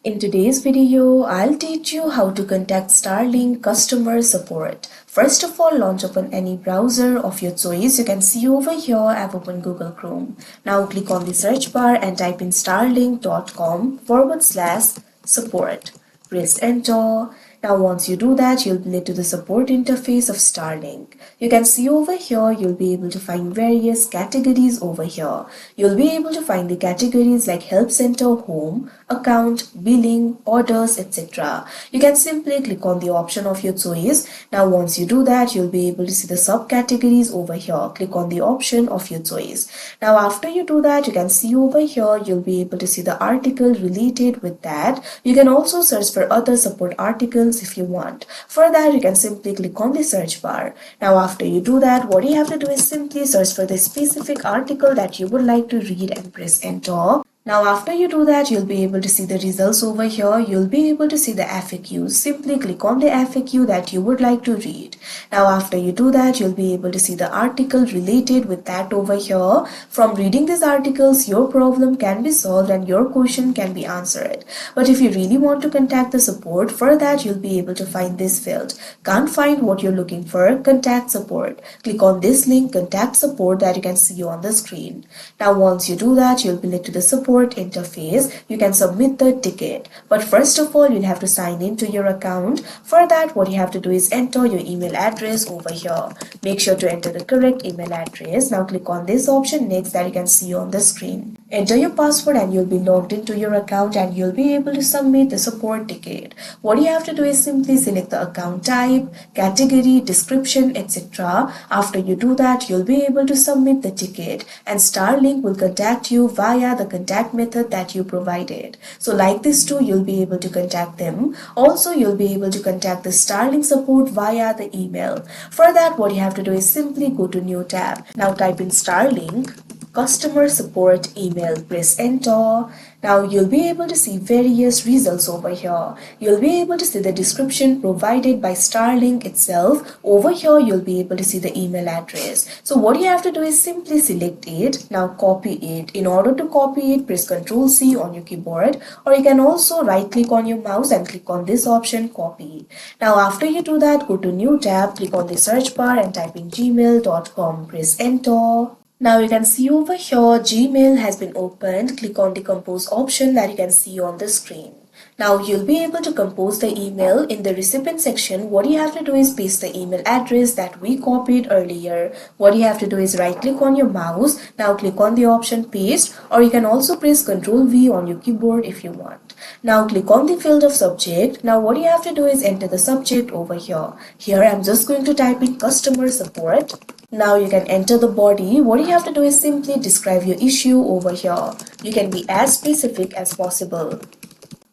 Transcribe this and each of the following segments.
In today's video, I'll teach you how to contact Starlink customer support. First of all, launch open any browser of your choice. You can see over here I've opened Google Chrome. Now click on the search bar and type in starlink.com/support. Press enter. Now once you do that, you'll be led to the support interface of Starlink. You can see over here, you'll be able to find various categories over here. You'll be able to find the categories like Help Center, Home, Account, Billing, Orders, etc. You can simply click on the option of your choice. Now once you do that, you'll be able to see the subcategories over here. Click on the option of your choice. Now after you do that, you can see over here, you'll be able to see the article related with that. You can also search for other support articles if you want. For that, you can simply click on the search bar. Now after you do that, what you have to do is simply search for the specific article that you would like to read and press enter. Now after you do that, you'll be able to see the results over here. You'll be able to see the FAQs. Simply click on the FAQ that you would like to read. Now after you do that, you'll be able to see the article related with that over here. From reading these articles, your problem can be solved and your question can be answered. But if you really want to contact the support, for that you'll be able to find this field. Can't find what you're looking for? Contact support. Click on this link, contact support, that you can see on the screen. Now once you do that, you'll be led to the support interface. You can submit the ticket, but first of all you'll have to sign into your account. For that, what you have to do is enter your email address over here. Make sure to enter the correct email address. Now click on this option next that you can see on the screen. Enter your password and you'll be logged into your account and you'll be able to submit the support ticket. What you have to do is simply select the account type, category, description, etc. After you do that, you'll be able to submit the ticket and Starlink will contact you via the contact method that you provided. So like this too, you'll be able to contact them. Also, you'll be able to contact the Starlink support via the email. For that, what you have to do is simply go to new tab. Now type in Starlink customer support email, press enter. Now you'll be able to see various results over here. You'll be able to see the description provided by Starlink itself. Over here you'll be able to see the email address. So what you have to do is simply select it. Now copy it. In order to copy it, press Ctrl+C on your keyboard, or you can also right click on your mouse and click on this option, copy. Now after you do that, go to new tab, click on the search bar and type in gmail.com, press enter. Now you can see over here Gmail has been opened. Click on the compose option that you can see on the screen. Now you'll be able to compose the email. In the recipient section, what you have to do is paste the email address that we copied earlier. What you have to do is right click on your mouse. Now click on the option paste, or you can also press Ctrl+V on your keyboard if you want. Now click on the field of subject. Now what you have to do is enter the subject over here. Here I'm just going to type in customer support. Now you can enter the body. What you have to do is simply describe your issue over here. You can be as specific as possible.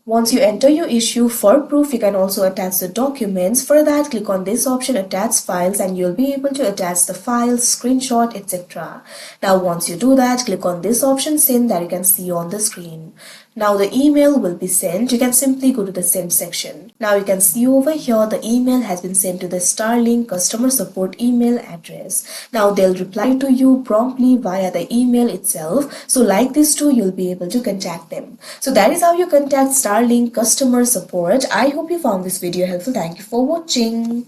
Once you enter your issue, for proof you can also attach the documents. For that, click on this option, attach files, and you'll be able to attach the files, screenshot, etc. Now once you do that, click on this option, send, that you can see on the screen. Now the email will be sent. You can simply go to the send section. Now you can see over here the email has been sent to the Starlink customer support email address. Now they'll reply to you promptly via the email itself. So like this too, you'll be able to contact them. So that is how you contact Starlink customer support. I hope you found this video helpful. Thank you for watching.